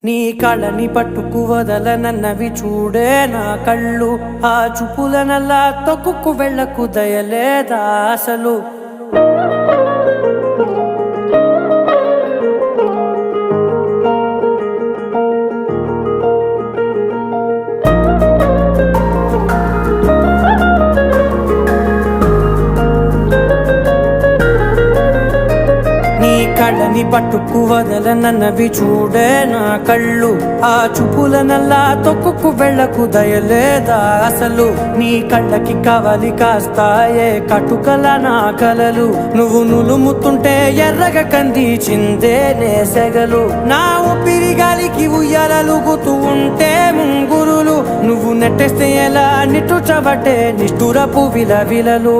నీ కళని పట్టుకు వదలనన్నవి చూడే నా కళ్ళు, ఆ చూపులనల్లా తొక్కుకు వెళ్ళకు దయలేదా అసలు. కళ్ళని పట్టుకు వదలనన్నవి చూడే నా కళ్ళు, ఆ చూపులనల్లా తొక్కుకు వెళ్ళకు దయలేదా అసలు. నీ కళ్ళకి కవలి కాస్తాయే కటుకల నా కలలు, నువ్వు నులుముతుంటే ఎర్రగ కంది చిందే నేసెగలు. నా ఊపిరి గాలికి ఉయ్యాలలుగుతూ ఉంటే ముంగురులు, నువ్వు నెట్టేస్తే ఎలా నిట్టుచబట్టే నిష్ఠురపు విలవిలలు.